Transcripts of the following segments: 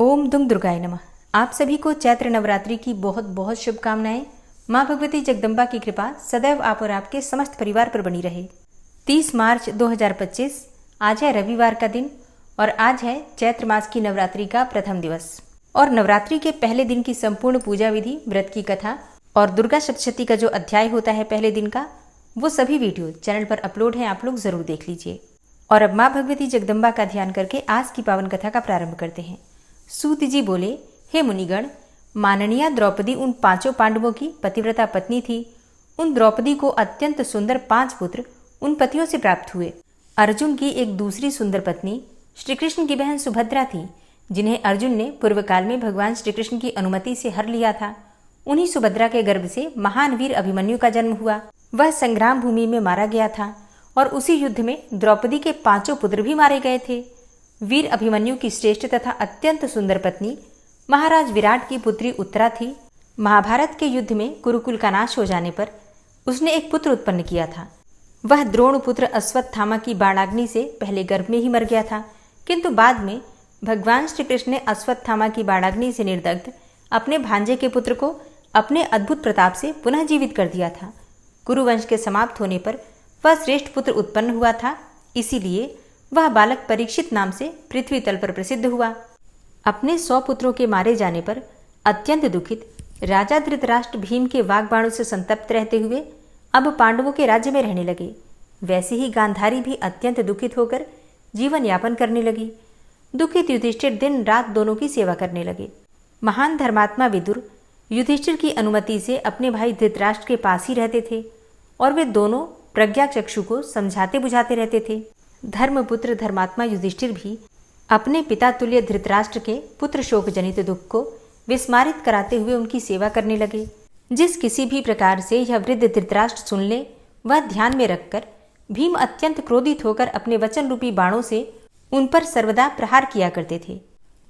ओम दुम दुर्गाय नमः। आप सभी को चैत्र नवरात्रि की बहुत बहुत शुभकामनाएं। माँ भगवती जगदम्बा की कृपा सदैव आप और आपके समस्त परिवार पर बनी रहे। 30 मार्च 2025 आज है रविवार का दिन और आज है चैत्र मास की नवरात्रि का प्रथम दिवस। और नवरात्रि के पहले दिन की संपूर्ण पूजा विधि, व्रत की कथा और दुर्गा सप्तशती का जो अध्याय होता है पहले दिन का, वो सभी वीडियो चैनल पर अपलोड है, आप लोग जरूर देख लीजिए। और अब माँ भगवती जगदम्बा का ध्यान करके आज की पावन कथा का प्रारंभ करते हैं। सूत जी बोले, हे मुनिगण, माननीय द्रौपदी उन 5 पांडवों की पतिव्रता पत्नी थी। उन द्रौपदी को अत्यंत सुंदर 5 पुत्र उन पतियों से प्राप्त हुए। अर्जुन की एक दूसरी सुंदर पत्नी श्री कृष्ण की बहन सुभद्रा थी, जिन्हें अर्जुन ने पूर्व काल में भगवान श्री कृष्ण की अनुमति से हर लिया था। उन्हीं सुभद्रा के गर्भ से महान वीर अभिमन्यु का जन्म हुआ। वह संग्राम भूमि में मारा गया था और उसी युद्ध में द्रौपदी के 5 पुत्र भी मारे गए थे। वीर अभिमन्यु की श्रेष्ठ तथा अत्यंत सुंदर पत्नी महाराज विराट की पुत्री उत्तरा थी। महाभारत के युद्ध में कुरुकुल का नाश हो जाने पर उसने एक पुत्र उत्पन्न किया था। वह द्रोण पुत्र अश्वत्थामा की बाणाग्नि से पहले गर्भ में ही मर गया था, किंतु बाद में भगवान श्री कृष्ण ने अश्वत्थामा की बाणाग्नि से निर्दग्ध अपने भांजे के पुत्र को अपने अद्भुत प्रताप से पुनः जीवित कर दिया था। कुरुवंश के समाप्त होने पर वह श्रेष्ठ पुत्र उत्पन्न हुआ था, इसीलिए वह बालक परीक्षित नाम से पृथ्वी तल पर प्रसिद्ध हुआ। अपने 100 पुत्रों के मारे जाने पर अत्यंत दुखित राजा धृतराष्ट्र भीम के वाग्बाणों से संतप्त रहते हुए अब पांडवों के राज्य में रहने लगे। वैसे ही गांधारी भी अत्यंत दुखित होकर जीवन यापन करने लगी। दुखित युधिष्ठिर दिन रात दोनों की सेवा करने लगे। महान धर्मात्मा विदुर युधिष्ठिर की अनुमति से अपने भाई धृतराष्ट्र के पास ही रहते थे और वे दोनों प्रज्ञा चक्षु को समझाते बुझाते रहते थे। धर्मपुत्र धर्मात्मा युधिष्ठिर भी अपने पिता तुल्य धृतराष्ट्र के पुत्र शोक जनित दुख को विस्मारित कराते हुए उनकी सेवा करने लगे। जिस किसी भी प्रकार से यह वृद्ध धृतराष्ट्र सुन ले, वह ध्यान में रखकर भीम अत्यंत क्रोधित होकर अपने वचन रूपी बाणों से उन पर सर्वदा प्रहार किया करते थे।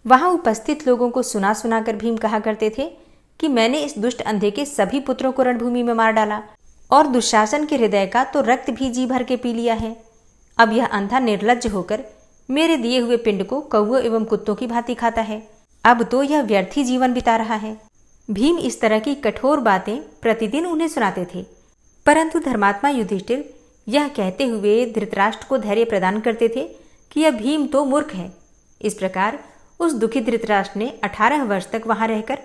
वहां उपस्थित लोगों को सुना सुनाकर भीम कहा करते थे कि मैंने इस दुष्ट अंधे के सभी पुत्रों को रणभूमि में मार डाला और दुशासन के हृदय का तो रक्त भी जी भर के पी लिया है। अब यह अंधा निर्लज्ज होकर मेरे दिए हुए पिंड को कौओं एवं कुत्तों की भांति खाता है। अब तो यह व्यर्थ ही जीवन बिता रहा है। भीम इस तरह की कठोर बातें प्रतिदिन उन्हें सुनाते थे, परंतु धर्मात्मा युधिष्ठिर यह कहते हुए धृतराष्ट्र को धैर्य प्रदान करते थे कि यह भीम तो मूर्ख है। इस प्रकार उस दुखी धृतराष्ट्र ने 18 वर्ष तक वहां रहकर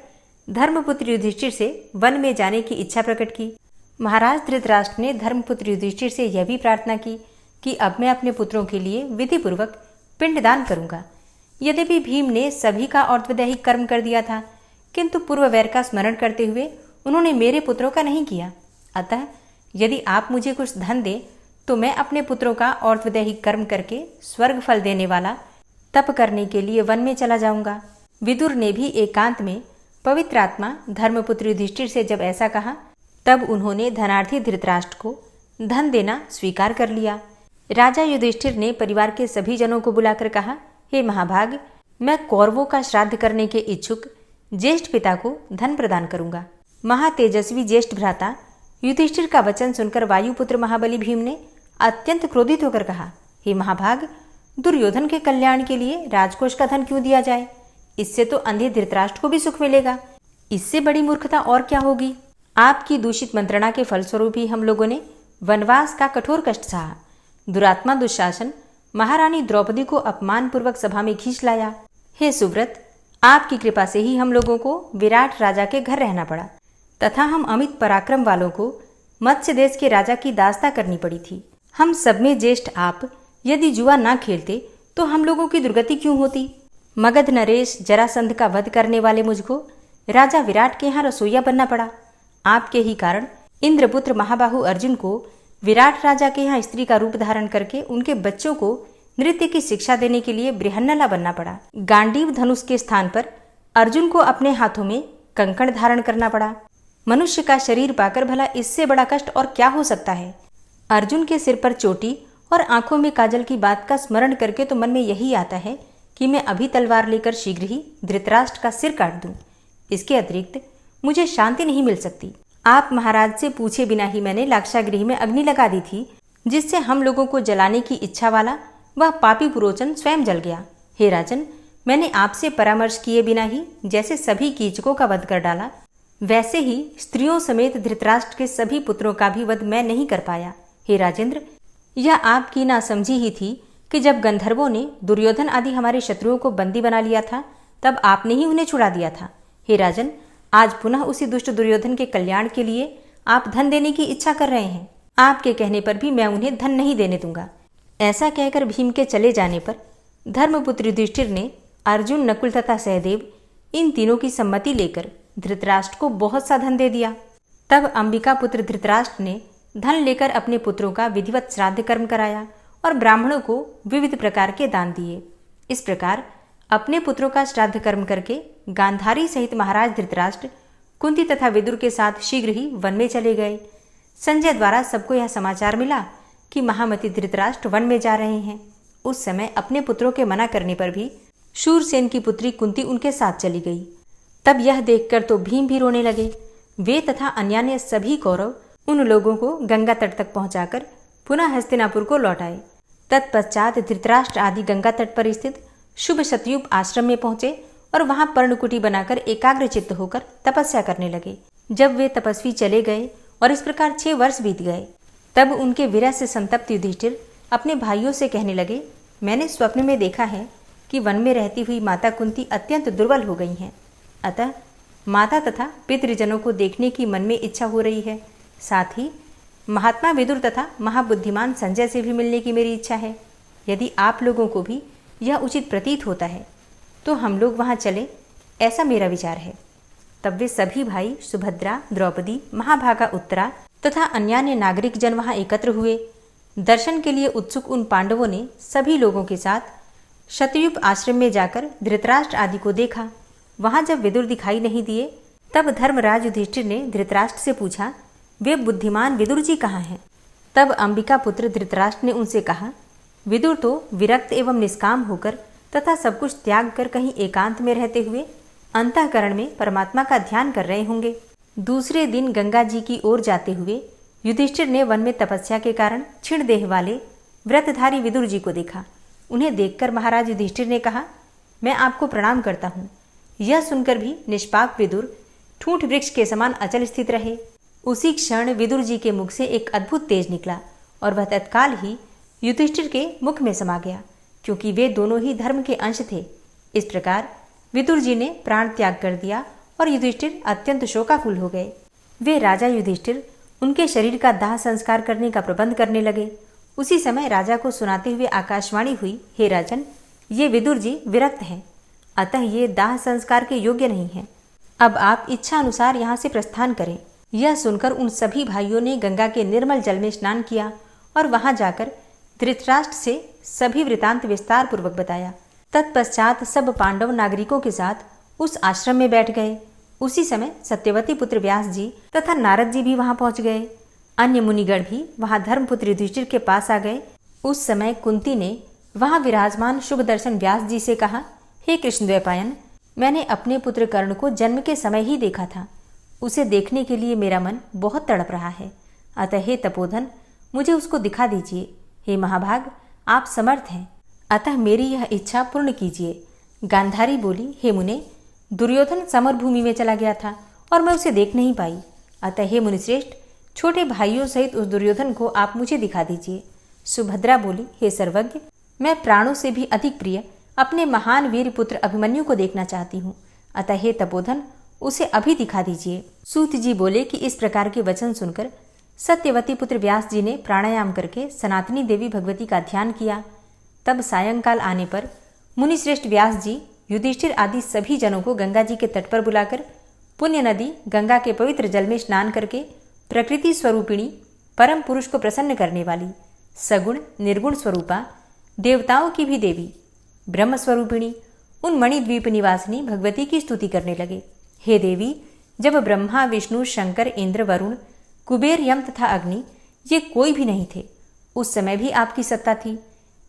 धर्मपुत्र युधिष्ठिर से वन में जाने की इच्छा प्रकट की। महाराज धृतराष्ट्र ने धर्मपुत्र युधिष्ठिर से यह भी प्रार्थना की कि अब मैं अपने पुत्रों के लिए विधिपूर्वक पिंडदान करूंगा। यद्यपि भीम ने सभी का और्ध्वदैहिक कर्म कर दिया था, किंतु पूर्व वैर का स्मरण करते हुए उन्होंने मेरे पुत्रों का नहीं किया। अतः यदि आप मुझे कुछ धन दें तो मैं अपने पुत्रों का और्ध्वदैहिक कर्म करके स्वर्ग फल देने वाला तप करने के लिए वन में चला जाऊंगा। विदुर ने भी एकांत में पवित्र आत्मा धर्मपुत्र युधिष्ठिर से जब ऐसा कहा, तब उन्होंने धनार्थी धृतराष्ट्र को धन देना स्वीकार कर लिया। राजा युधिष्ठिर ने परिवार के सभी जनों को बुलाकर कहा, हे महाभाग, मैं कौरवों का श्राद्ध करने के इच्छुक ज्येष्ठ पिता को धन प्रदान करूंगा। महातेजस्वी ज्येष्ठ भ्राता युधिष्ठिर का वचन सुनकर वायुपुत्र महाबली भीम ने अत्यंत क्रोधित होकर कहा, हे महाभाग, दुर्योधन के कल्याण के लिए राजकोष का धन क्यों दिया जाए? इससे तो अंधे धृतराष्ट्र को भी सुख मिलेगा। इससे बड़ी मूर्खता और क्या होगी? आपकी दूषित मंत्रणा के फलस्वरूप ही हम लोगों ने वनवास का कठोर कष्ट सहा। दुरात्मा दुशासन महारानी द्रौपदी को अपमानपूर्वक सभा में खींच लाया। हे सुव्रत, आपकी कृपा से ही हम लोगों को विराट राजा के घर रहना पड़ा तथा हम अमित पराक्रम वालों को मत्स्य देश के राजा की दास्ता करनी पड़ी थी। हम सब में ज्येष्ठ आप यदि जुआ ना खेलते तो हम लोगों की दुर्गति क्यों होती? मगध नरेश जरासंध का वध करने वाले मुझको राजा विराट के यहाँ रसोईया बनना पड़ा। आपके ही कारण इंद्रपुत्र महाबाहु अर्जुन को विराट राजा के यहाँ स्त्री का रूप धारण करके उनके बच्चों को नृत्य की शिक्षा देने के लिए बृहन्नला बनना पड़ा। गांडीव धनुष के स्थान पर अर्जुन को अपने हाथों में कंकण धारण करना पड़ा। मनुष्य का शरीर पाकर भला इससे बड़ा कष्ट और क्या हो सकता है? अर्जुन के सिर पर चोटी और आंखों में काजल की बात का स्मरण करके तो मन में यही आता है कि मैं अभी तलवार लेकर शीघ्र ही धृतराष्ट्र का सिर काट दूं। इसके अतिरिक्त मुझे शांति नहीं मिल सकती। आप महाराज से पूछे बिना ही मैंने लाक्षागृह में अग्नि लगा दी थी, जिससे हम लोगों को जलाने की इच्छा वाला वह पापी पुरोचन स्वयं जल गया। हे राजन, मैंने आपसे परामर्श किए बिना ही जैसे सभी कीचकों का वध कर डाला, वैसे ही स्त्रियों समेत धृतराष्ट्र के सभी पुत्रों का भी वध मैं नहीं कर पाया। हे राजेंद्र, यह आपकी नासमझी ही थी कि जब गंधर्वों ने दुर्योधन आदि हमारे शत्रुओं को बंदी बना लिया था, तब आपने ही उन्हें छुड़ा दिया था। हे राजन, आज पुनः उसी दुष्ट दुर्योधन के कल्याण के लिए आप धन देने की इच्छा कर रहे हैं। आपके कहने पर भी मैं उन्हें धन नहीं देने दूंगा। ऐसा कहकर भीम के चले जाने पर धर्मपुत्र युधिष्ठिर ने अर्जुन, नकुल तथा सहदेव इन तीनों की सम्मति लेकर धृतराष्ट्र को बहुत सा धन दे दिया। तब अंबिका पुत्र धृतराष्ट्र ने धन लेकर अपने पुत्रों का विधिवत श्राद्ध कर्म कराया और ब्राह्मणों को विविध प्रकार के दान दिए। इस प्रकार अपने पुत्रों का श्राद्ध कर्म करके गांधारी सहित महाराज धृतराष्ट्र कुंती तथा विदुर के साथ शीघ्र ही वन में चले गए। संजय द्वारा सबको यह समाचार मिला कि महामती धृतराष्ट्र वन में जा रहे हैं। उस समय अपने पुत्रों के मना करने पर भी शूरसेन की पुत्री कुंती उनके साथ चली गई। तब यह देखकर तो भीम भी रोने लगे। वे तथा अन्यान्य सभी कौरव उन लोगों को गंगा तट तक पहुंचाकर पुनः हस्तिनापुर को लौटाए। तत्पश्चात धृतराष्ट्र आदि गंगा तट पर स्थित शुभ शतयूप आश्रम में पहुंचे और वहां पर्णकुटी बनाकर एकाग्रचित्त होकर तपस्या करने लगे। जब वे तपस्वी चले गए और इस प्रकार 6 वर्ष बीत गए, तब उनके विरह से संतप्त युधिष्ठिर अपने भाइयों से कहने लगे, मैंने स्वप्न में देखा है कि वन में रहती हुई माता कुंती अत्यंत दुर्बल हो गई हैं। अतः माता तथा पितृजनों को देखने की मन में इच्छा हो रही है। साथ ही महात्मा विदुर तथा महाबुद्धिमान संजय से भी मिलने की मेरी इच्छा है। यदि आप लोगों को भी यह उचित प्रतीत होता है तो हम लोग वहाँ चले, ऐसा मेरा विचार है। तब वे सभी भाई सुभद्रा, द्रौपदी, महाभागा उत्तरा तथा अन्यान्य नागरिक जन वहाँ एकत्र हुए। दर्शन के लिए उत्सुक उन पांडवों ने सभी लोगों के साथ शतयूप आश्रम में जाकर धृतराष्ट्र आदि को देखा। वहाँ जब विदुर दिखाई नहीं दिए, तब धर्मराज युधिष्ठिर ने धृतराष्ट्र से पूछा, वे बुद्धिमान विदुर जी कहाँ हैं? तब अंबिका पुत्र धृतराष्ट्र ने उनसे कहा, विदुर तो विरक्त एवं निष्काम होकर तथा सब कुछ त्याग कर कहीं एकांत में रहते हुए अंतःकरण में परमात्मा का ध्यान कर रहे होंगे। दूसरे दिन गंगा जी की ओर जाते हुए युधिष्ठिर ने वन में तपस्या के कारण क्षीण देह वाले व्रतधारी विदुर जी को देखा। उन्हें देखकर महाराज युधिष्ठिर ने कहा, मैं आपको प्रणाम करता हूँ। यह सुनकर भी निष्पाप विदुर ठूंठ वृक्ष के समान अचल स्थित रहे। उसी क्षण विदुर जी के मुख से एक अद्भुत तेज निकला और वह तत्काल ही युधिष्ठिर के मुख में समा गया, क्योंकि वे दोनों ही धर्म के अंश थे। इस प्रकार विदुर जी ने प्राण त्याग कर दिया और युधिष्ठिर अत्यंत शोकाकुल हो गए। वे राजा युधिष्ठिर उनके शरीर का दाह संस्कार करने का प्रबंध करने लगे। उसी समय राजा को सुनाते हुए आकाशवाणी हुई, हे राजन, ये विदुर जी विरक्त हैं, अतः ये दाह संस्कार के योग्य नहीं हैं। अब आप इच्छा अनुसार यहाँ से प्रस्थान करें। यह सुनकर उन सभी भाइयों ने गंगा के निर्मल जल में स्नान किया और वहां जाकर धृतराष्ट्र से सभी वृतांत विस्तार पूर्वक बताया। तत्पश्चात सब पांडव नागरिकों के साथ उस आश्रम में बैठ गए। उसी समय सत्यवती पुत्र व्यास जी तथा नारद जी भी वहां पहुंच गए। अन्य मुनिगण भी वहां धर्मपुत्र युधिष्ठिर के पास आ गए। उस समय कुंती ने वहां विराजमान शुभ दर्शन व्यास जी से कहा, हे कृष्णद्वैपायन, मैंने अपने पुत्र कर्ण को जन्म के समय ही देखा था। उसे देखने के लिए मेरा मन बहुत तड़प रहा है। अतः हे तपोधन, मुझे उसको दिखा दीजिए। हे महाभाग, आप समर्थ हैं, अतः मेरी यह इच्छा पूर्ण कीजिए। गांधारी बोली, हे मुने, दुर्योधन समरभूमि में चला गया था और मैं उसे देख नहीं पाई। अतः हे मुनिश्रेष्ठ, छोटे भाइयों सहित उस दुर्योधन को आप मुझे दिखा दीजिए। सुभद्रा बोली, हे सर्वज्ञ, मैं प्राणों से भी अधिक प्रिय अपने महान वीर पुत्र अभिमन्यु को देखना चाहती हूँ। अतः हे तपोधन, उसे अभी दिखा दीजिए। सूत जी बोले कि इस प्रकार के वचन सुनकर सत्यवती पुत्र व्यास जी ने प्राणायाम करके सनातनी देवी भगवती का ध्यान किया। तब सायंकाल आने पर मुनिश्रेष्ठ व्यास जी युधिष्ठिर आदि सभी जनों को गंगा जी के तट पर बुलाकर पुण्य नदी गंगा के पवित्र जल में स्नान करके प्रकृति स्वरूपिणी परम पुरुष को प्रसन्न करने वाली सगुण निर्गुण स्वरूपा देवताओं की भी देवी ब्रह्म स्वरूपिणी उन मणिद्वीप निवासिनी भगवती की स्तुति करने लगे। हे देवी, जब ब्रह्मा, विष्णु, शंकर, इंद्र, वरुण, कुबेर, यम तथा अग्नि ये कोई भी नहीं थे, उस समय भी आपकी सत्ता थी।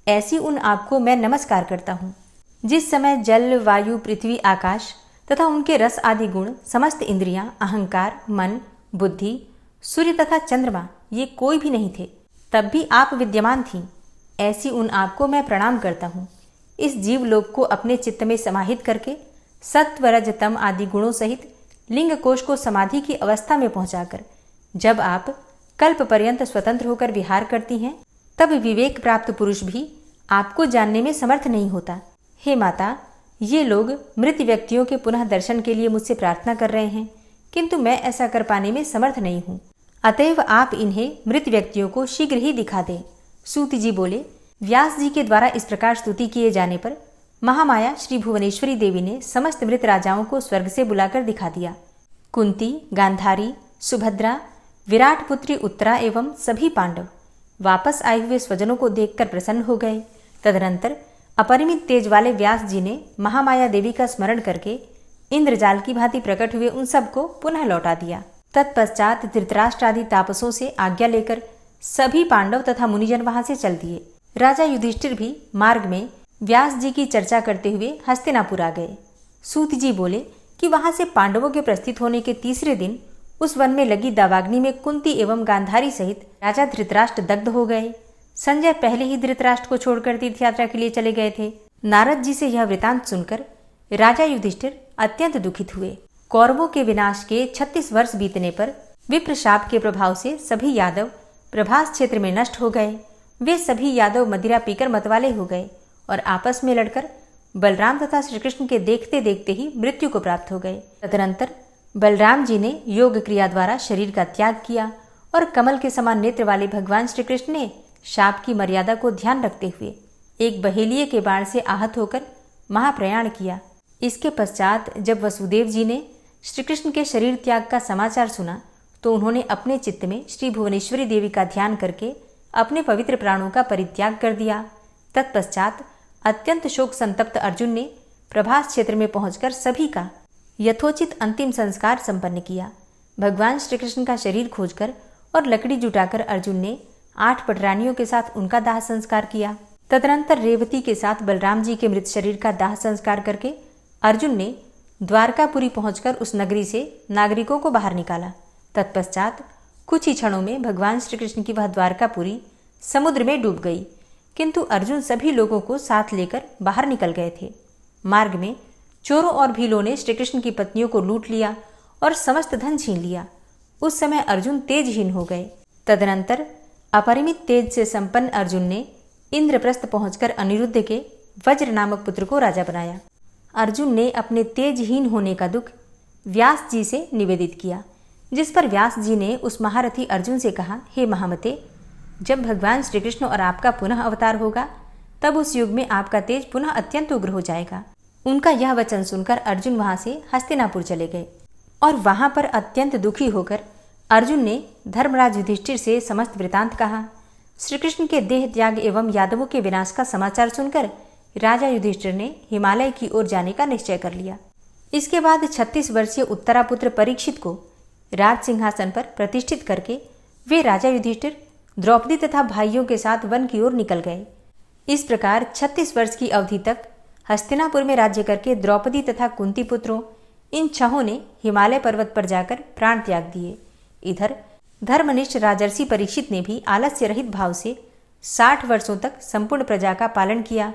ऐसी उन आपको मैं नमस्कार करता हूँ। जिस समय जल, वायु, पृथ्वी, आकाश तथा उनके रस आदि गुण, समस्त इंद्रियां, अहंकार, मन, बुद्धि, सूर्य तथा चंद्रमा ये कोई भी नहीं थे, तब भी आप विद्यमान थीं। ऐसी उन आपको मैं प्रणाम करता हूँ। इस जीवलोक को अपने चित्त में समाहित करके सत्व रज तम आदि गुणों सहित लिंग कोश को समाधि की अवस्था में पहुंचाकर जब आप कल्प पर्यंत स्वतंत्र होकर विहार करती हैं, तब विवेक प्राप्त पुरुष भी आपको जानने में समर्थ नहीं होता। हे माता, ये लोग मृत व्यक्तियों के पुनः दर्शन के लिए मुझसे प्रार्थना कर रहे हैं, किंतु मैं ऐसा कर पाने में समर्थ नहीं हूँ। अतएव आप इन्हें मृत व्यक्तियों को शीघ्र ही दिखा दें। सूत जी बोले, व्यास जी के द्वारा इस प्रकार स्तुति किए जाने पर महामाया श्री भुवनेश्वरी देवी ने समस्त मृत राजाओं को स्वर्ग से बुलाकर दिखा दिया। कुंती, गांधारी, सुभद्रा, विराट पुत्री उत्तरा एवं सभी पांडव वापस आए हुए स्वजनों को देखकर प्रसन्न हो गए। तदनंतर अपरिमित तेज वाले व्यास जी ने महामाया देवी का स्मरण करके इंद्रजाल की भांति प्रकट हुए उन सबको पुनः लौटा दिया। तत्पश्चात धृतराष्ट्र आदि तापसों से आज्ञा लेकर सभी पांडव तथा मुनिजन वहां से चल दिए। राजा युधिष्ठिर भी मार्ग में व्यास जी की चर्चा करते हुए हस्तिनापुर आ गए। सूत जी बोले कि वहां से पांडवों के प्रस्थित होने के तीसरे दिन उस वन में लगी दावाग्नि में कुंती एवं गांधारी सहित राजा धृतराष्ट्र दग्ध हो गए। संजय पहले ही धृतराष्ट्र को छोड़कर तीर्थ यात्रा के लिए चले गए थे। नारद जी से यह वृतांत सुनकर राजा युधिष्ठिर अत्यंत दुखित हुए। कौरवों के विनाश के 36 वर्ष बीतने पर विप्र शाप के प्रभाव से सभी यादव प्रभास क्षेत्र में नष्ट हो गए। वे सभी यादव मदिरा पीकर मतवाले हो गए और आपस में लड़कर बलराम तथा श्रीकृष्ण के देखते देखते ही मृत्यु को प्राप्त हो गए। तदनंतर बलराम जी ने योग क्रिया द्वारा शरीर का त्याग किया और कमल के समान नेत्र वाले भगवान श्री कृष्ण ने शाप की मर्यादा को ध्यान रखते हुए एक बहेलिये के बाण से आहत होकर महाप्रयाण किया। इसके पश्चात जब वसुदेव जी ने श्री कृष्ण के शरीर त्याग का समाचार सुना तो उन्होंने अपने चित्त में श्री भुवनेश्वरी देवी का ध्यान करके अपने पवित्र प्राणों का परित्याग कर दिया। तत्पश्चात अत्यंत शोक संतप्त अर्जुन ने प्रभास क्षेत्र में पहुंचकर सभी का यथोचित अंतिम संस्कार संपन्न किया। भगवान श्री कृष्ण का शरीर खोजकर और लकड़ी जुटाकर अर्जुन ने 8 पटरानियों के साथ उनका दाह संस्कार किया। तदनंतर रेवती के साथ बलराम जी के मृत शरीर का दाह संस्कार करके अर्जुन ने द्वारकापुरी पहुंचकर उस नगरी से नागरिकों को बाहर निकाला। तत्पश्चात कुछ ही क्षणों में भगवान श्री कृष्ण की वह द्वारकापुरी समुद्र में डूब गई, किंतु अर्जुन सभी लोगों को साथ लेकर बाहर निकल गए थे। मार्ग में चोरों और भीलों ने श्रीकृष्ण की पत्नियों को लूट लिया और समस्त धन छीन लिया। उस समय अर्जुन तेजहीन हो गए। तदनंतर अपरिमित तेज से संपन्न अर्जुन ने इंद्रप्रस्थ पहुंचकर अनिरुद्ध के वज्र नामक पुत्र को राजा बनाया। अर्जुन ने अपने तेजहीन होने का दुख व्यास जी से निवेदित किया, जिस पर व्यास जी ने उस महारथी अर्जुन से कहा, हे महामते, जब भगवान श्री कृष्ण और आपका पुनः अवतार होगा तब उस युग में आपका तेज पुनः अत्यंत उग्र हो जाएगा। उनका यह वचन सुनकर अर्जुन वहां से हस्तिनापुर चले गए और वहां पर अत्यंत दुखी होकर अर्जुन ने धर्मराज युधिष्ठिर से समस्त वृतांत कहा। श्री कृष्ण के देह त्याग एवं यादवों के विनाश का समाचार सुनकर राजा युधिष्ठिर ने हिमालय की ओर जाने का निश्चय कर लिया। इसके बाद 36 वर्षीय उत्तरापुत्र परीक्षित को राज सिंहासन पर प्रतिष्ठित करके वे राजा युधिष्ठिर द्रौपदी तथा भाइयों के साथ वन की ओर निकल गए। इस प्रकार 36 वर्ष की अवधि तक हस्तिनापुर में राज्य करके द्रौपदी तथा कुंती पुत्रों इन छहों ने हिमालय पर्वत पर जाकर प्राण त्याग दिए। इधर धर्मनिष्ठ राजर्षि परीक्षित ने भी आलस्य रहित भाव से 60 वर्षों तक संपूर्ण प्रजा का पालन किया।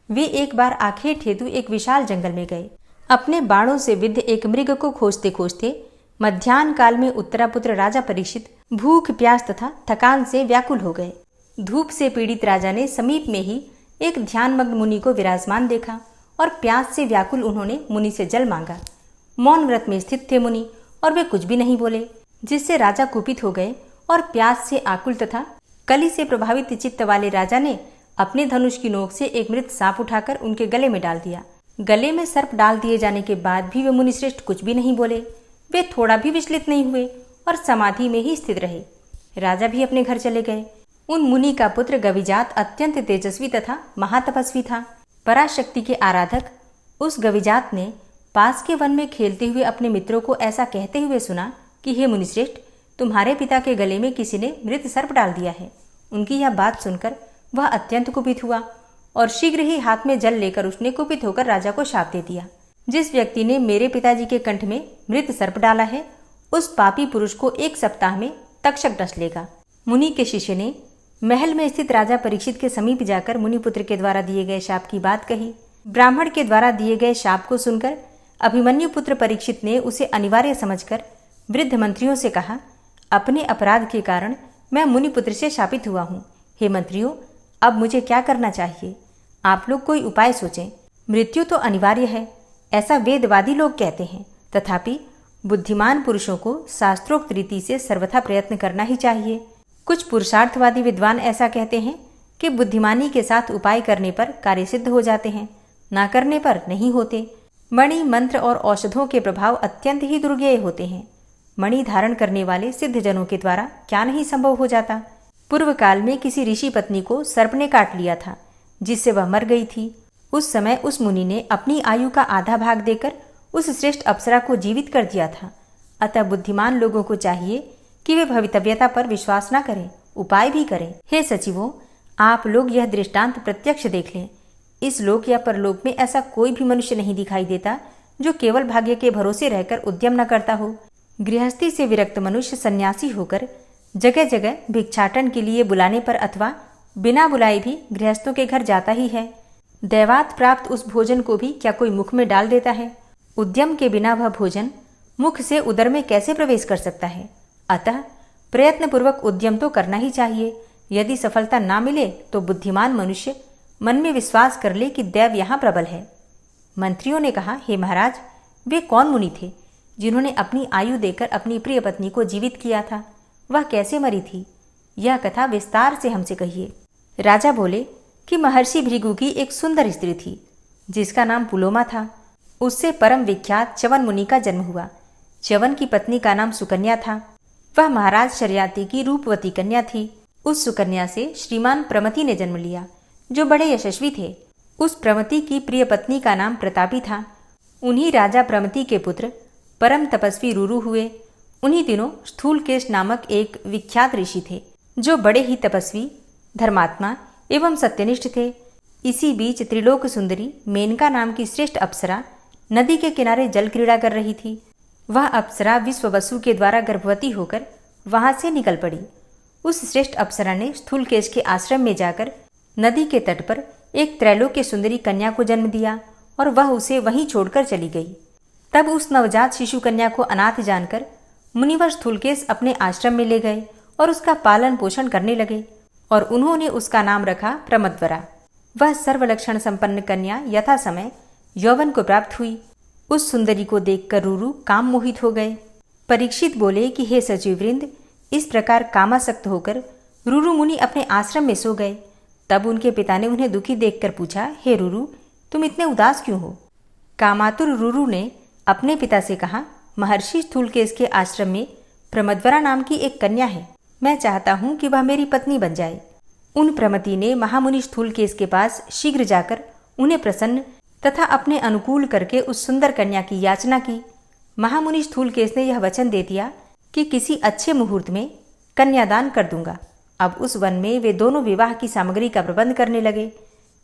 वे एक बार आखेट हेतु एक विशाल जंगल में गए। अपने बाणों से विद्ध एक मृग को खोजते खोजते मध्याह्न काल में उत्तरापुत्र राजा परीक्षित भूख प्यास तथा थकान से व्याकुल हो गए। धूप से पीड़ित राजा ने समीप में ही एक ध्यानमग्न मुनि को विराजमान देखा और प्यास से व्याकुल उन्होंने मुनि से जल मांगा। मौन व्रत में स्थित थे मुनि और वे कुछ भी नहीं बोले, जिससे राजा कुपित हो गए और प्यास से आकुल तथा कली से प्रभावित चित्त वाले राजा ने अपने धनुष की नोक से एक मृत सांप उठाकर उनके गले में डाल दिया। गले में सर्प डाल दिए जाने के बाद भी वे मुनिश्रेष्ठ कुछ भी नहीं बोले। वे थोड़ा भी विचलित नहीं हुए और समाधि में ही स्थित रहे। राजा भी अपने घर चले गए। उन मुनि का पुत्र गविजात अत्यंत तेजस्वी तथा महातपस्वी था। पराशक्ति के आराधक उस गविजात ने पास के वन में खेलते हुए अपने मित्रों को ऐसा कहते हुए सुना कि हे मुनिश्रेष्ठ, तुम्हारे पिता के गले में किसी ने मृत सर्प डाल दिया है। उनकी यह बात सुनकर वह अत्यंत कुपित हुआ और शीघ्र ही हाथ में जल लेकर उसने कुपित होकर राजा को शाप दे दिया, जिस व्यक्ति ने मेरे पिताजी के कंठ में मृत सर्प डाला है उस पापी पुरुष को 1 सप्ताह में तक्षक डस लेगा। मुनि के शिष्य ने महल में स्थित राजा परीक्षित के समीप जाकर मुनिपुत्र के द्वारा दिए गए शाप की बात कही। ब्राह्मण के द्वारा दिए गए शाप को सुनकर अभिमन्यु पुत्र परीक्षित ने उसे अनिवार्य समझकर वृद्ध मंत्रियों से कहा, अपने अपराध के कारण मैं मुनिपुत्र से शापित हुआ हूँ। हे मंत्रियों, अब मुझे क्या करना चाहिए? आप लोग कोई उपाय सोचें। मृत्यु तो अनिवार्य है, ऐसा वेदवादी लोग कहते हैं, तथापि बुद्धिमान पुरुषों को शास्त्रोक्त रीति से सर्वथा प्रयत्न करना ही चाहिए। कुछ पुरुषार्थवादी विद्वान ऐसा कहते हैं कि बुद्धिमानी के साथ उपाय करने पर कार्य सिद्ध हो जाते हैं, ना करने पर नहीं होते। मणि, मंत्र और औषधों के प्रभाव अत्यंत ही दुर्गेय होते हैं। मणि धारण करने वाले सिद्ध जनों के द्वारा क्या नहीं संभव हो जाता। पूर्व काल में किसी ऋषि पत्नी को सर्प ने काट लिया था, जिससे वह मर गई थी। उस समय उस मुनि ने अपनी आयु का आधा भाग देकर उस श्रेष्ठ अप्सरा को जीवित कर दिया था। अतः बुद्धिमान लोगों को चाहिए कि वे भवितव्यता पर विश्वास न करें, उपाय भी करें। हे सचिवों, आप लोग यह दृष्टांत प्रत्यक्ष देख लें। इस लोक या परलोक में ऐसा कोई भी मनुष्य नहीं दिखाई देता जो केवल भाग्य के भरोसे रहकर उद्यम न करता हो। गृहस्थी से विरक्त मनुष्य सन्यासी होकर जगह जगह भिक्षाटन के लिए बुलाने पर अथवा बिना बुलाए भी गृहस्थों के घर जाता ही है। दैवात प्राप्त उस भोजन को भी क्या कोई मुख में डाल देता है? उद्यम के बिना वह भोजन मुख से उदर में कैसे प्रवेश कर सकता है? अतः प्रयत्नपूर्वक उद्यम तो करना ही चाहिए। यदि सफलता ना मिले तो बुद्धिमान मनुष्य मन में विश्वास कर ले कि दैव यहाँ प्रबल है। मंत्रियों ने कहा, हे महाराज, वे कौन मुनि थे जिन्होंने अपनी आयु देकर अपनी प्रिय पत्नी को जीवित किया था? वह कैसे मरी थी? यह कथा विस्तार से हमसे कहिए। राजा बोले कि महर्षि भृगु की एक सुंदर स्त्री थी जिसका नाम पुलोमा था। उससे परम विख्यात च्यवन मुनि का जन्म हुआ। च्यवन की पत्नी का नाम सुकन्या था। वह महाराज शर्याति की रूपवती कन्या थी। उस सुकन्या से श्रीमान प्रमति ने जन्म लिया, जो बड़े यशस्वी थे। उस प्रमति की प्रिय पत्नी का नाम प्रतापी था। उन्हीं राजा प्रमति के पुत्र परम तपस्वी रुरु हुए। उन्हीं दिनों स्थूलकेश नामक एक विख्यात ऋषि थे, जो बड़े ही तपस्वी, धर्मात्मा एवं सत्यनिष्ठ थे। इसी बीच त्रिलोक सुंदरी मेनका नाम की श्रेष्ठ अप्सरा नदी के किनारे जल क्रीड़ा कर रही थी। वह अप्सरा विश्ववसु के द्वारा गर्भवती होकर वहां से निकल पड़ी। उस श्रेष्ठ अप्सरा ने स्थूलकेश के आश्रम में जाकर नदी के तट पर एक त्रैलोक्य सुंदरी कन्या को जन्म दिया और वह उसे वहीं छोड़कर चली गई। तब उस नवजात शिशु कन्या को अनाथ जानकर मुनिवर स्थूलकेश अपने आश्रम में ले गए और उसका पालन पोषण करने लगे और उन्होंने उसका नाम रखा प्रमद्वरा। वह सर्वलक्षण संपन्न कन्या यथा समय यौवन को प्राप्त हुई। उस सुंदरी को देखकर रुरु काम मोहित हो गए। परीक्षित बोले कि हे सचिववृंद, इस प्रकार कामासक्त होकर रुरु मुनि अपने आश्रम में सो गए। तब उनके पिता ने उन्हें दुखी देखकर पूछा, हे रुरु, तुम इतने उदास क्यों हो? कामातुर रुरु ने अपने पिता से कहा, महर्षि स्थूलकेश के आश्रम में प्रमद्वरा नाम की एक कन्या है। मैं चाहता हूँ कि वह मेरी पत्नी बन जाए। उन प्रमति ने महामुनि स्थूलकेश के पास शीघ्र जाकर उन्हें प्रसन्न तथा अपने अनुकूल करके उस सुंदर कन्या की याचना की। महामुनि स्थूलकेश ने यह वचन दे दिया कि किसी अच्छे मुहूर्त में कन्यादान कर दूंगा। अब उस वन में वे दोनों विवाह की सामग्री का प्रबंध करने लगे।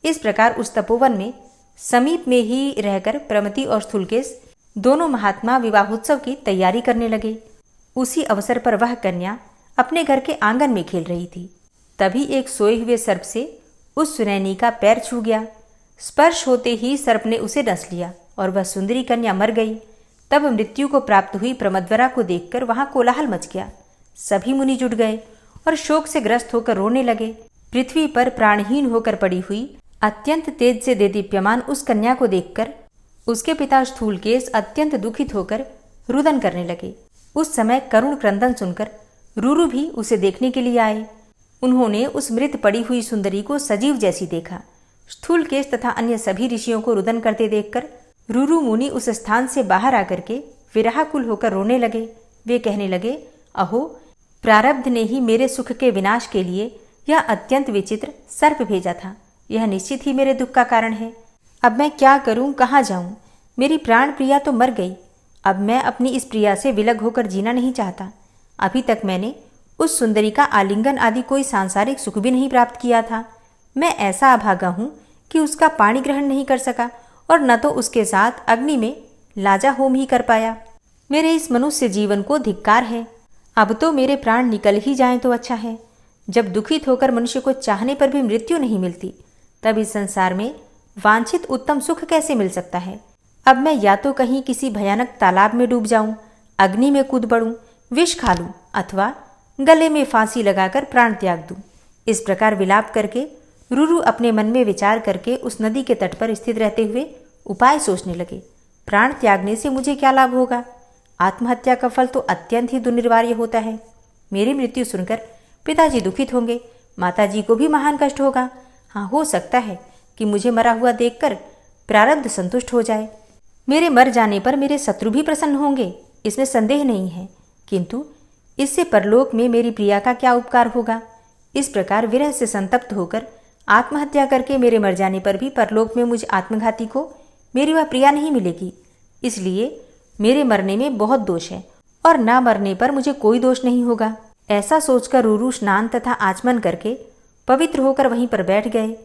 इस प्रकार उस तपोवन में समीप में ही रहकर प्रमति और स्थूलकेश दोनों महात्मा विवाहोत्सव की तैयारी करने लगे। उसी अवसर पर वह कन्या अपने घर के आंगन में खेल रही थी। तभी एक सोए हुए सर्प से उस सुनैनी का पैर छू गया। स्पर्श होते ही सर्प ने उसे डस लिया और वह सुंदरी कन्या मर गई। तब मृत्यु को प्राप्त हुई प्रमद्वरा को देखकर वहां कोलाहल मच गया। सभी मुनि जुट गए और शोक से ग्रस्त होकर रोने लगे। पृथ्वी पर प्राणहीन होकर पड़ी हुई अत्यंत तेज से देदीप्यमान उस कन्या को देखकर उसके पिता स्थूलकेश अत्यंत दुखित होकर रुदन करने लगे। उस समय करुण क्रंदन सुनकर रुरु भी उसे देखने के लिए आए। उन्होंने उस मृत पड़ी हुई सुंदरी को सजीव जैसी देखा। स्थूलकेश तथा अन्य सभी ऋषियों को रुदन करते देखकर रुरु मुनि उस स्थान से बाहर आकर के विरहाकुल होकर रोने लगे। वे कहने लगे, अहो, प्रारब्ध ने ही मेरे सुख के विनाश के लिए यह अत्यंत विचित्र सर्प भेजा था। यह निश्चित ही मेरे दुख का कारण है। अब मैं क्या करूं, कहाँ जाऊं? मेरी प्राण प्रिया तो मर गई। अब मैं अपनी इस प्रिया से विलग होकर जीना नहीं चाहता। अभी तक मैंने उस सुंदरी का आलिंगन आदि कोई सांसारिक सुख भी नहीं प्राप्त किया था। मैं ऐसा अभागा हूँ कि उसका पाणी ग्रहण नहीं कर सका और न तो उसके साथ अग्नि में लाजा होम ही कर पाया। मेरे इस मनुष्य जीवन को धिक्कार है। अब तो मेरे प्राण निकल ही जाएं तो अच्छा है। जब दुखित होकर मनुष्य को चाहने पर भी मृत्यु नहीं मिलती, तब इस संसार में वांछित उत्तम सुख कैसे मिल सकता है। अब मैं या तो कहीं किसी भयानक तालाब में डूब जाऊं, अग्नि में कूद पड़ूं, विष खा लूं, अथवा गले में फांसी लगाकर प्राण त्याग दूं। इस प्रकार विलाप करके रूरू अपने मन में विचार करके उस नदी के तट पर स्थित रहते हुए उपाय सोचने लगे। प्राण त्यागने से मुझे क्या लाभ होगा? आत्महत्या का फल तो अत्यंत ही दुर्निवार्य होता है। मेरी मृत्यु सुनकर पिताजी दुखित होंगे, माताजी को भी महान कष्ट होगा। हाँ, हो सकता है कि मुझे मरा हुआ देखकर प्रारब्ध संतुष्ट हो जाए। मेरे मर जाने पर मेरे शत्रु भी प्रसन्न होंगे, इसमें संदेह नहीं है, किंतु इससे परलोक में मेरी प्रिया का क्या उपकार होगा। इस प्रकार विरह से संतप्त होकर आत्महत्या करके मेरे मर जाने पर भी परलोक में मुझ आत्मघाती को मेरी वह प्रिया नहीं मिलेगी। इसलिए मेरे मरने में बहुत दोष है और ना मरने पर मुझे कोई दोष नहीं होगा। ऐसा सोचकर रूरू स्नान तथा आचमन करके पवित्र होकर वहीं पर बैठ गए।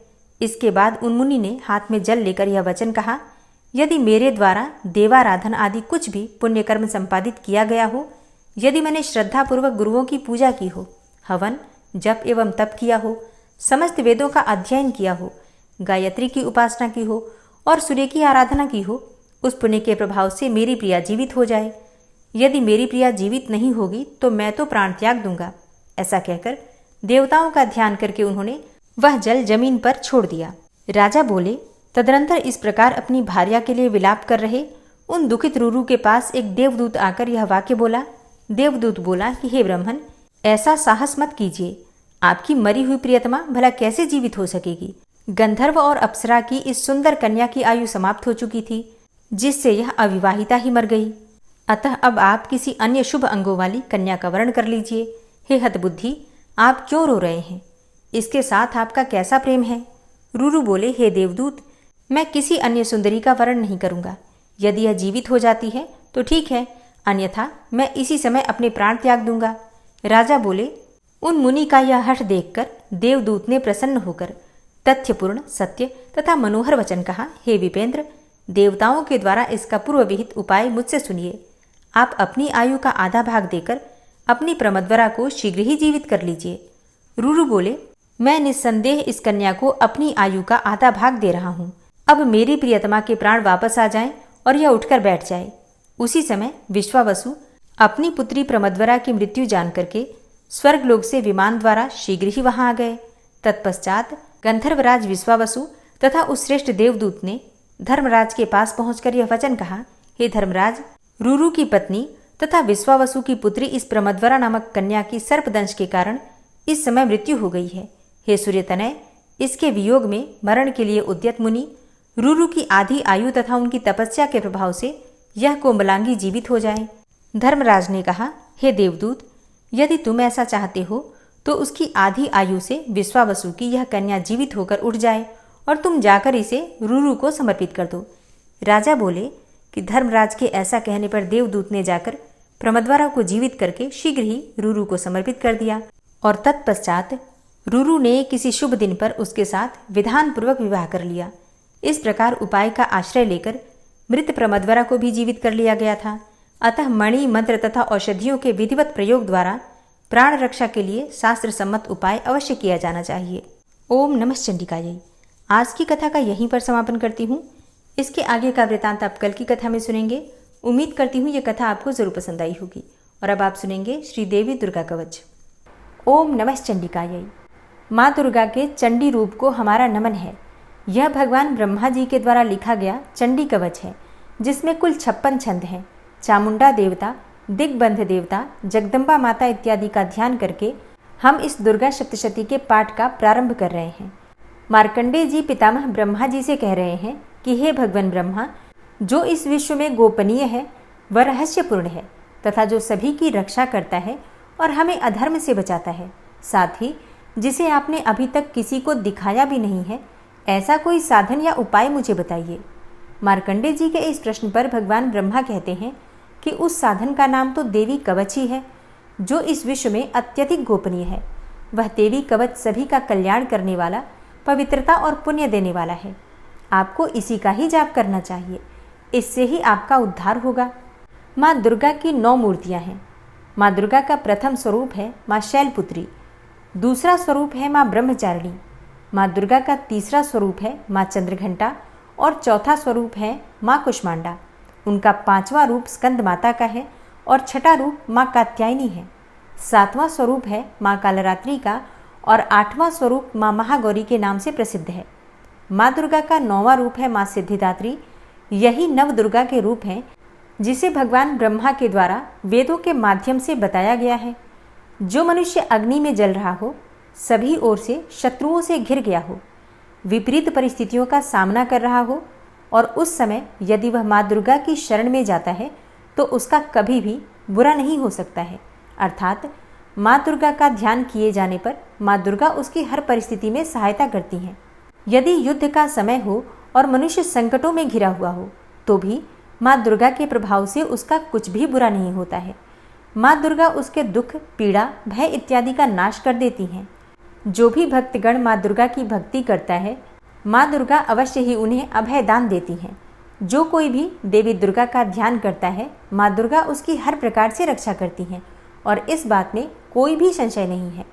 इसके बाद उन मुनि ने हाथ में जल लेकर यह वचन कहा, यदि मेरे द्वारा देवाराधन आदि कुछ भी पुण्य कर्म संपादित किया गया हो, यदि मैंने श्रद्धापूर्वक गुरुओं की पूजा की हो, हवन जप एवं तप किया हो, समस्त वेदों का अध्ययन किया हो, गायत्री की उपासना की हो और सूर्य की आराधना की हो, उस पुण्य के प्रभाव से मेरी प्रिया जीवित हो जाए। यदि मेरी प्रिया जीवित नहीं होगी तो मैं तो प्राण त्याग दूंगा। ऐसा कहकर देवताओं का ध्यान करके उन्होंने वह जल जमीन पर छोड़ दिया। राजा बोले, तदनंतर इस प्रकार अपनी भार्या के लिए विलाप कर रहे उन दुखित रूरू के पास एक देवदूत आकर यह वाक्य बोला। देवदूत बोला कि हे ब्राह्मण, ऐसा साहस मत कीजिए। आपकी मरी हुई प्रियतमा भला कैसे जीवित हो सकेगी? गंधर्व और अप्सरा की इस सुंदर कन्या की आयु समाप्त हो चुकी थी, जिससे यह अविवाहिता ही मर गई। अतः अब आप किसी अन्य शुभ अंगों वाली कन्या का वर्ण कर लीजिए। हे हतबुद्धि, आप क्यों रो रहे हैं? इसके साथ आपका कैसा प्रेम है? रूरू बोले, हे देवदूत, मैं किसी अन्य सुंदरी का वर्ण नहीं करूंगा। यदि यह जीवित हो जाती है तो ठीक है, अन्यथा मैं इसी समय अपने प्राण त्याग दूंगा। राजा बोले, उन मुनि का यह हठ देखकर देवदूत ने प्रसन्न होकर तथ्यपूर्ण, सत्य तथा मनोहर वचन कहा, हे विपेंद्र, देवताओं के द्वारा इसका पूर्व विहित उपाय मुझसे सुनिए। आप अपनी आयु का आधा भाग देकर अपनी प्रमदवरा को शीघ्र ही जीवित कर लीजिए। रूरू बोले, मैं निस्संदेह इस कन्या को अपनी आयु का आधा भाग दे रहा हूँ। अब मेरी प्रियतमा के प्राण वापस आ जाएं और यह उठकर बैठ जाए। उसी समय विश्वावसु अपनी पुत्री प्रमदवरा की मृत्यु जान करके स्वर्गलोक से विमान द्वारा शीघ्र ही वहां आ गए। तत्पश्चात गंधर्वराज विश्वावसु तथा उस श्रेष्ठ देवदूत ने धर्मराज के पास पहुंचकर यह वचन कहा, हे धर्मराज, रूरू की पत्नी तथा विश्वावसु की पुत्री इस प्रमदवरा नामक कन्या की सर्पदंश के कारण इस समय मृत्यु हो गई है। हे सूर्यतनय, इसके वियोग में मरण के लिए उद्यत मुनि रूरू की आधी आयु तथा उनकी तपस्या के प्रभाव से यह कोमलांगी जीवित हो जाए। धर्मराज ने कहा, हे देवदूत, यदि तुम ऐसा चाहते हो तो उसकी आधी आयु से विश्वावसु की यह कन्या जीवित होकर उठ जाए और तुम जाकर इसे रूरू को समर्पित कर दो। राजा बोले कि धर्मराज के ऐसा कहने पर देवदूत ने जाकर प्रमदवरा को जीवित करके शीघ्र ही रूरू को समर्पित कर दिया और तत्पश्चात रूरू ने किसी शुभ दिन पर उसके साथ विधान पूर्वक विवाह कर लिया। इस प्रकार उपाय का आश्रय लेकर मृत प्रमदवरा को भी जीवित कर लिया गया था। अतः मणि, मंत्र तथा औषधियों के विधिवत प्रयोग द्वारा प्राण रक्षा के लिए शास्त्र सम्मत उपाय अवश्य किया जाना चाहिए। ओम नमः चंडिकायै। आज की कथा का यहीं पर समापन करती हूँ। इसके आगे का वृतांत आप कल की कथा में सुनेंगे। उम्मीद करती हूँ ये कथा आपको जरूर पसंद आई होगी। और अब आप सुनेंगे श्री देवी दुर्गा कवच। ओम नमः चंडिकायै। माँ दुर्गा के चंडी रूप को हमारा नमन है। यह भगवान ब्रह्मा जी के द्वारा लिखा गया चंडी कवच है, जिसमें कुल 56 छंद हैं। चामुंडा देवता, दिग्बंध देवता, जगदम्बा माता इत्यादि का ध्यान करके हम इस दुर्गा सप्तशती के पाठ का प्रारंभ कर रहे हैं। मार्कंडेय जी पितामह ब्रह्मा जी से कह रहे हैं कि हे भगवान ब्रह्मा, जो इस विश्व में गोपनीय है वह रहस्यपूर्ण है तथा जो सभी की रक्षा करता है और हमें अधर्म से बचाता है, साथ ही जिसे आपने अभी तक किसी को दिखाया भी नहीं है, ऐसा कोई साधन या उपाय मुझे बताइए। मार्कंडेय जी के इस प्रश्न पर भगवान ब्रह्मा कहते हैं कि उस साधन का नाम तो देवी कवच ही है, जो इस विश्व में अत्यधिक गोपनीय है। वह देवी कवच सभी का कल्याण करने वाला, पवित्रता और पुण्य देने वाला है। आपको इसी का ही जाप करना चाहिए, इससे ही आपका उद्धार होगा। माँ दुर्गा की 9 मूर्तियाँ हैं। माँ दुर्गा का प्रथम स्वरूप है माँ शैलपुत्री। दूसरा स्वरूप है माँ ब्रह्मचारिणी। माँ दुर्गा का तीसरा स्वरूप है माँ चंद्रघंटा और चौथा स्वरूप है माँ कुष्मांडा। उनका पांचवा रूप स्कंद माता का है और छठा रूप माँ कात्यायनी है। सातवां स्वरूप है माँ कालरात्रि का और आठवां स्वरूप माँ महागौरी के नाम से प्रसिद्ध है। माँ दुर्गा का नौवां रूप है माँ सिद्धिदात्री। यही नव दुर्गा के रूप हैं जिसे भगवान ब्रह्मा के द्वारा वेदों के माध्यम से बताया गया है। जो मनुष्य अग्नि में जल रहा हो, सभी ओर से शत्रुओं से घिर गया हो, विपरीत परिस्थितियों का सामना कर रहा हो और उस समय यदि वह माँ दुर्गा की शरण में जाता है तो उसका कभी भी बुरा नहीं हो सकता है। अर्थात माँ दुर्गा का ध्यान किए जाने पर माँ दुर्गा उसकी हर परिस्थिति में सहायता करती हैं। यदि युद्ध का समय हो और मनुष्य संकटों में घिरा हुआ हो तो भी माँ दुर्गा के प्रभाव से उसका कुछ भी बुरा नहीं होता है। माँ दुर्गा उसके दुख, पीड़ा, भय इत्यादि का नाश कर देती हैं। जो भी भक्तगण माँ दुर्गा की भक्ति करता है, माँ दुर्गा अवश्य ही उन्हें अभय दान देती हैं। जो कोई भी देवी दुर्गा का ध्यान करता है, माँ दुर्गा उसकी हर प्रकार से रक्षा करती हैं और इस बात में कोई भी संशय नहीं है।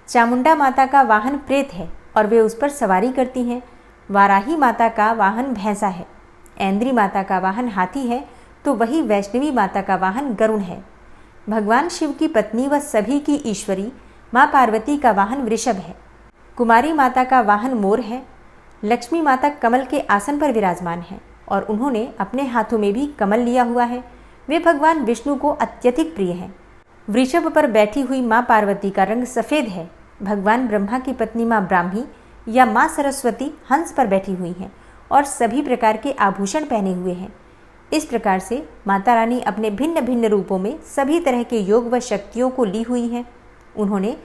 चामुंडा माता का वाहन प्रेत है और वे उस पर सवारी करती हैं। वाराही माता का वाहन भैंसा है। ऐन्द्री माता का वाहन हाथी है तो वही वैष्णवी माता का वाहन गरुड़ है। भगवान शिव की पत्नी व सभी की ईश्वरी माँ पार्वती का वाहन वृषभ है। कुमारी माता का वाहन मोर है। लक्ष्मी माता कमल के आसन पर विराजमान है और उन्होंने अपने हाथों में भी कमल लिया हुआ है। वे भगवान विष्णु को अत्यधिक प्रिय हैं। वृषभ पर बैठी हुई माँ पार्वती का रंग सफ़ेद है। भगवान ब्रह्मा की पत्नी माँ ब्राह्मी या माँ सरस्वती हंस पर बैठी हुई हैं और सभी प्रकार के आभूषण पहने हुए हैं। इस प्रकार से माता रानी अपने भिन्न भिन्न रूपों में सभी तरह के योग व शक्तियों को ली हुई हैं। उन्होंने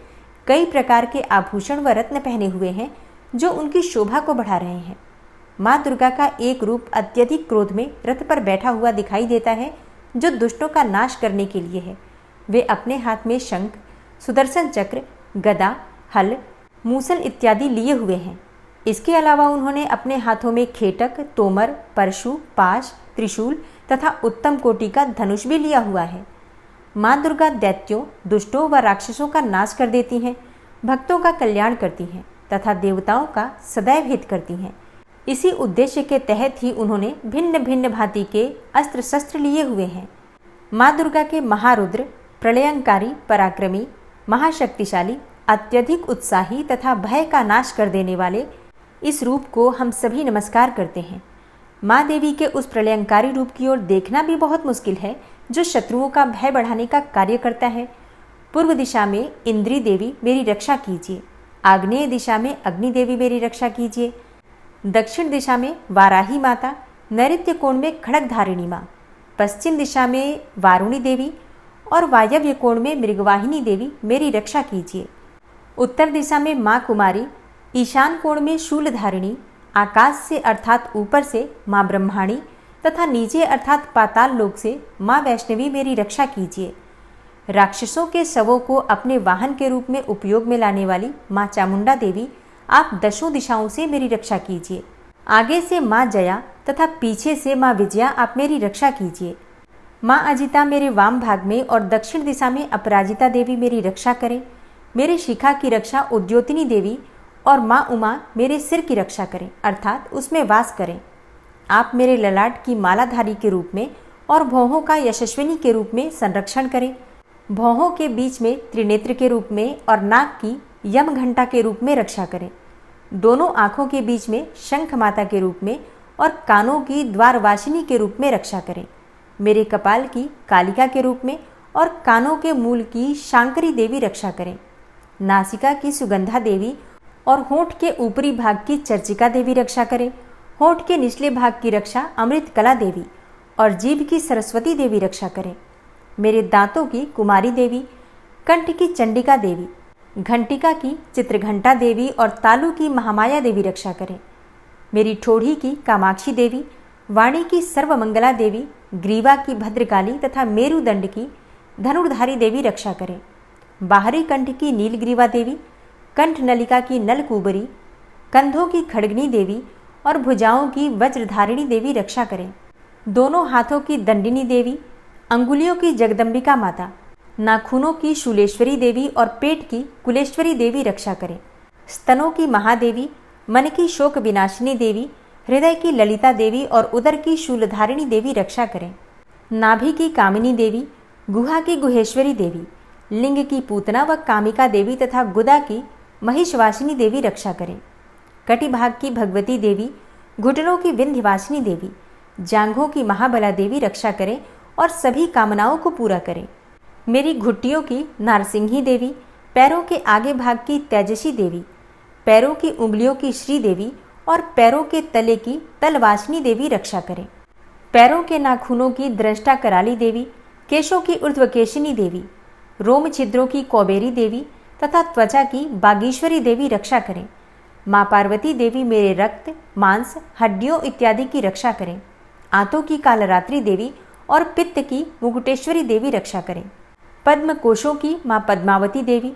कई प्रकार के आभूषण व रत्न पहने हुए हैं जो उनकी शोभा को बढ़ा रहे हैं। माँ दुर्गा का एक रूप अत्यधिक क्रोध में रथ पर बैठा हुआ दिखाई देता है जो दुष्टों का नाश करने के लिए है। वे अपने हाथ में शंख, सुदर्शन चक्र, गदा, हल, मूसल इत्यादि लिए हुए हैं। इसके अलावा उन्होंने अपने हाथों में खेटक, तोमर, परशु, पाश, त्रिशूल तथा उत्तम कोटि का धनुष भी लिया हुआ है। माँ दुर्गा दैत्यों, दुष्टों व राक्षसों का नाश कर देती हैं, भक्तों का कल्याण करती हैं तथा देवताओं का सदैव हित करती हैं। इसी उद्देश्य के तहत ही उन्होंने भिन्न भिन्न भांति के अस्त्र शस्त्र लिए हुए हैं। माँ दुर्गा के महारुद्र, प्रलयंकारी, पराक्रमी, महाशक्तिशाली, अत्यधिक उत्साही तथा भय का नाश कर देने वाले इस रूप को हम सभी नमस्कार करते हैं। माँ देवी के उस प्रलयंकारी रूप की ओर देखना भी बहुत मुश्किल है जो शत्रुओं का भय बढ़ाने का कार्य करता है। पूर्व दिशा में इंद्री देवी मेरी रक्षा कीजिए, आग्नेय दिशा में अग्नि देवी मेरी रक्षा कीजिए, दक्षिण दिशा में वाराही माता, नैऋत्य कोण में खड़ग धारिणी माँ, पश्चिम दिशा में वारुणी देवी और वायव्य कोण में मृगवाहिनी देवी मेरी रक्षा कीजिए। उत्तर दिशा में माँ कुमारी, ईशान कोण में शूलधारिणी, आकाश से अर्थात ऊपर से माँ ब्रह्माणी तथा नीचे अर्थात पाताल लोक से माँ वैष्णवी मेरी रक्षा कीजिए। राक्षसों के शवों को अपने वाहन के रूप में उपयोग में लाने वाली माँ चामुंडा देवी, आप दशों दिशाओं से मेरी रक्षा कीजिए। आगे से माँ जया तथा पीछे से माँ विजया आप मेरी रक्षा कीजिए। माँ अजिता मेरे वाम भाग में और दक्षिण दिशा में अपराजिता देवी मेरी रक्षा करें। मेरे शिखा की रक्षा उद्योतिनी देवी और माँ उमा मेरे सिर की रक्षा करें अर्थात उसमें वास करें। आप मेरे ललाट की मालाधारी के रूप में और भौहों का यशस्विनी के रूप में संरक्षण करें। भौहों के बीच में त्रिनेत्र के रूप में और नाक की यम घंटा के रूप में रक्षा करें। दोनों आँखों के बीच में शंख माता के रूप में और कानों की द्वारवासिनी के रूप में रक्षा करें। मेरे कपाल की कालिका के रूप में और कानों के मूल की शांकरी देवी रक्षा करें। नासिका की सुगंधा देवी और होंठ के ऊपरी भाग की चर्चिका देवी रक्षा करें। होंठ के निचले भाग की रक्षा अमृत कला देवी और जीभ की सरस्वती देवी रक्षा करें। मेरे दांतों की कुमारी देवी, कंठ की चंडिका देवी, घंटिका की चित्रघंटा देवी और तालु की महामाया देवी रक्षा करें। मेरी ठोड़ी की कामाक्षी देवी, वाणी की सर्वमंगला देवी, ग्रीवा की भद्रकाली तथा मेरुदंड की धनुर्धारी देवी रक्षा करें। बाहरी कंठ की नीलग्रीवा देवी, कंठ नलिका की नलकूबरी, कंधों की खड़गनी देवी और भुजाओं की वज्रधारिणी देवी रक्षा करें। दोनों हाथों की दंडिनी देवी, अंगुलियों की जगदम्बिका माता, नाखूनों की शूलेश्वरी देवी और पेट की कुलेश्वरी देवी रक्षा करें। स्तनों की महादेवी, मन की शोक विनाशिनी देवी, हृदय की ललिता देवी और उदर की शूलधारिणी देवी रक्षा करें। नाभि की कामिनी देवी, गुहा की गुहेश्वरी देवी, लिंग की पूतना व कामिका देवी तथा गुदा की महिषवासिनी देवी रक्षा करें। कटिभाग की भगवती देवी, घुटनों की विंध्यवासिनी देवी, जांघों की महाबला देवी रक्षा करें और सभी कामनाओं को पूरा करें। मेरी घुट्टियों की नारसिंही देवी, पैरों के आगे भाग की तेजसी देवी, पैरों की उंगलियों की श्री देवी और पैरों के तले की तलवासिनी देवी रक्षा करें। पैरों के नाखूनों की दृष्टा कराली देवी, केशों की ऊर्ध्वकेशिनी देवी, रोम छिद्रों की कौबेरी देवी तथा त्वचा की बागीश्वरी देवी रक्षा करें। माँ पार्वती देवी मेरे रक्त, मांस, हड्डियों इत्यादि की रक्षा करें। आंतों की कालरात्रि देवी और पित्त की मुकुटेश्वरी देवी रक्षा करें। पद्म कोशों की माँ पद्मावती देवी,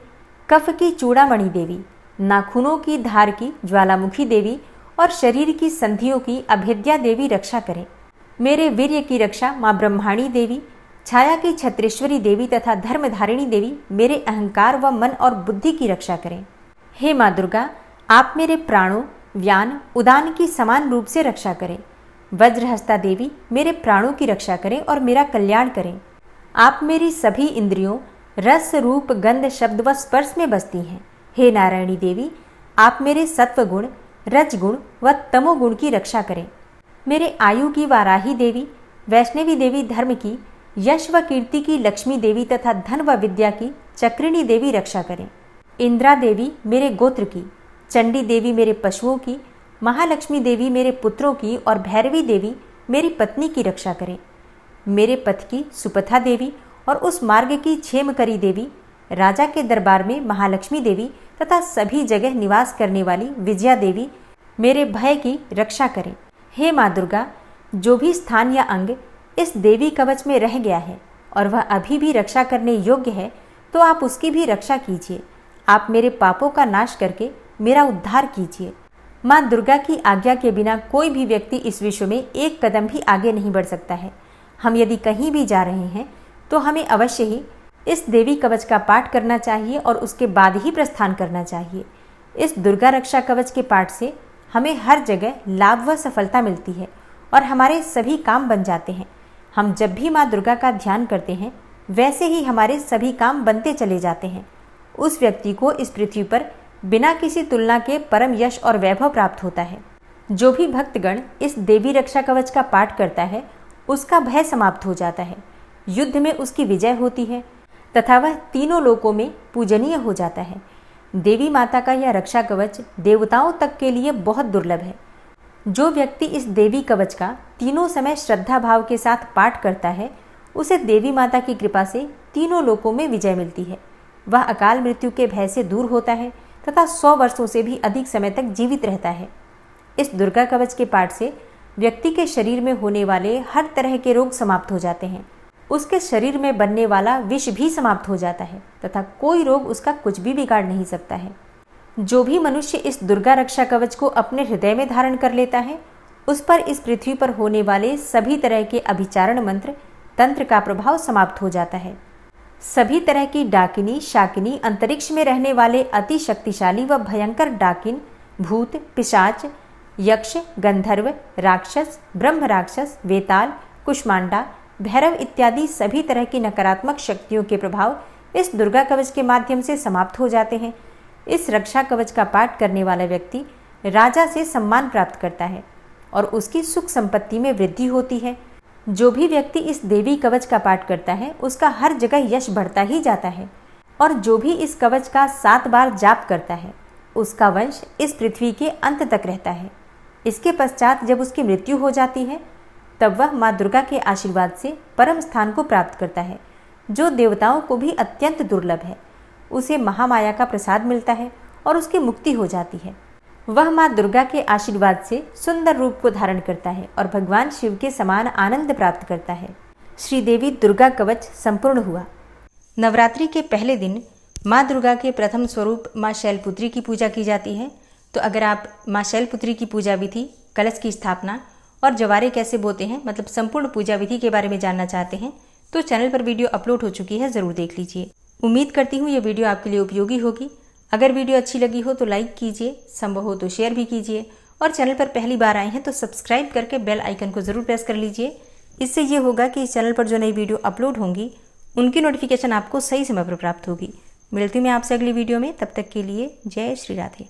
कफ की चूड़ामणि देवी, नाखूनों की धार की ज्वालामुखी देवी और शरीर की संधियों की अभेद्या देवी रक्षा करें। मेरे वीर्य की रक्षा माँ ब्रह्माणी देवी, छाया की छत्रेश्वरी देवी तथा धर्मधारिणी देवी मेरे अहंकार व मन और बुद्धि की रक्षा करें। हे माँ दुर्गा, आप मेरे प्राणों, व्यान, उदान की समान रूप से रक्षा करें। वज्रहस्ता देवी मेरे प्राणों की रक्षा करें और मेरा कल्याण करें। आप मेरी सभी इंद्रियों, रस, रूप, गंध, शब्द व स्पर्श में बसती हैं। हे नारायणी देवी, आप मेरे सत्वगुण, रजगुण व तमोगुण की रक्षा करें। मेरे आयु की वाराही देवी, वैष्णवी देवी धर्म की, यश व कीर्ति की लक्ष्मी देवी तथा धन व विद्या की चक्रिणी देवी रक्षा करें। इंद्रा देवी मेरे गोत्र की, चंडी देवी मेरे पशुओं की, महालक्ष्मी देवी मेरे पुत्रों की और भैरवी देवी मेरी पत्नी की रक्षा करें। मेरे पथ की सुपथा देवी और उस मार्ग की क्षेमकरी देवी, राजा के दरबार में महालक्ष्मी देवी तथा सभी जगह निवास करने वाली विजया देवी मेरे भय की रक्षा करें। हे माँ दुर्गा, जो भी स्थान या अंग इस देवी कवच में रह गया है और वह अभी भी रक्षा करने योग्य है, तो आप उसकी भी रक्षा कीजिए। आप मेरे पापों का नाश करके मेरा उद्धार कीजिए। माँ दुर्गा की आज्ञा के बिना कोई भी व्यक्ति इस विश्व में एक कदम भी आगे नहीं बढ़ सकता है। हम यदि कहीं भी जा रहे हैं तो हमें अवश्य ही इस देवी कवच का पाठ करना चाहिए और उसके बाद ही प्रस्थान करना चाहिए। इस दुर्गा रक्षा कवच के पाठ से हमें हर जगह लाभ व सफलता मिलती है और हमारे सभी काम बन जाते हैं। हम जब भी माँ दुर्गा का ध्यान करते हैं वैसे ही हमारे सभी काम बनते चले जाते हैं। उस व्यक्ति को इस पृथ्वी पर बिना किसी तुलना के परम यश और वैभव प्राप्त होता है। जो भी भक्तगण इस देवी रक्षा कवच का पाठ करता है उसका भय समाप्त हो जाता है, युद्ध में उसकी विजय होती है तथा वह तीनों लोकों में पूजनीय हो जाता है। देवी माता का यह रक्षा कवच देवताओं तक के लिए बहुत दुर्लभ है। जो व्यक्ति इस देवी कवच का तीनों समय श्रद्धा भाव के साथ पाठ करता है उसे देवी माता की कृपा से तीनों लोकों में विजय मिलती है। वह अकाल मृत्यु के भय से दूर होता है तथा 100 वर्षों से भी अधिक समय तक जीवित रहता है। इस दुर्गा कवच के पाठ से व्यक्ति के शरीर में होने वाले हर तरह के रोग समाप्त हो जाते हैं। उसके शरीर में बनने वाला विष भी समाप्त हो जाता है तथा कोई रोग उसका कुछ भी बिगाड़ नहीं सकता है। जो भी मनुष्य इस दुर्गा रक्षा कवच को अपने हृदय में धारण कर लेता है उस पर इस पृथ्वी पर होने वाले सभी तरह के अभिचारण मंत्र, तंत्र का प्रभाव समाप्त हो जाता है। सभी तरह की डाकिनी, शाकिनी, अंतरिक्ष में रहने वाले अति शक्तिशाली व भयंकर डाकिन, भूत, पिशाच, यक्ष, गंधर्व, राक्षस, ब्रह्म राक्षस, वेताल, कुष्मांडा, भैरव इत्यादि सभी तरह की नकारात्मक शक्तियों के प्रभाव इस दुर्गा कवच के माध्यम से समाप्त हो जाते हैं। इस रक्षा कवच का पाठ करने वाला व्यक्ति राजा से सम्मान प्राप्त करता है और उसकी सुख संपत्ति में वृद्धि होती है। जो भी व्यक्ति इस देवी कवच का पाठ करता है उसका हर जगह यश बढ़ता ही जाता है और जो भी इस कवच का 7 बार जाप करता है उसका वंश इस पृथ्वी के अंत तक रहता है। इसके पश्चात जब उसकी मृत्यु हो जाती है तब वह माँ दुर्गा के आशीर्वाद से परम स्थान को प्राप्त करता है, जो देवताओं को भी अत्यंत दुर्लभ है। उसे महामाया का प्रसाद मिलता है और उसकी मुक्ति हो जाती है। वह माँ दुर्गा के आशीर्वाद से सुंदर रूप को धारण करता है और भगवान शिव के समान आनंद प्राप्त करता है। श्री देवी दुर्गा कवच संपूर्ण हुआ। नवरात्रि के पहले दिन माँ दुर्गा के प्रथम स्वरूप माँ शैलपुत्री की पूजा की जाती है। तो अगर आप माँ शैलपुत्री की पूजा विधि, कलश की स्थापना और जवारे कैसे बोते हैं, मतलब संपूर्ण पूजा विधि के बारे में जानना चाहते हैं तो चैनल पर वीडियो अपलोड हो चुकी है, ज़रूर देख लीजिए। उम्मीद करती हूँ ये वीडियो आपके लिए उपयोगी होगी। अगर वीडियो अच्छी लगी हो तो लाइक कीजिए, संभव हो तो शेयर भी कीजिए और चैनल पर पहली बार आए हैं तो सब्सक्राइब करके बेल आइकन को ज़रूर प्रेस कर लीजिए। इससे ये होगा कि इस चैनल पर जो नई वीडियो अपलोड होंगी उनकी नोटिफिकेशन आपको सही समय पर प्राप्त होगी। मिलती हूँ मैं आपसे अगली वीडियो में, तब तक के लिए जय श्री राधे।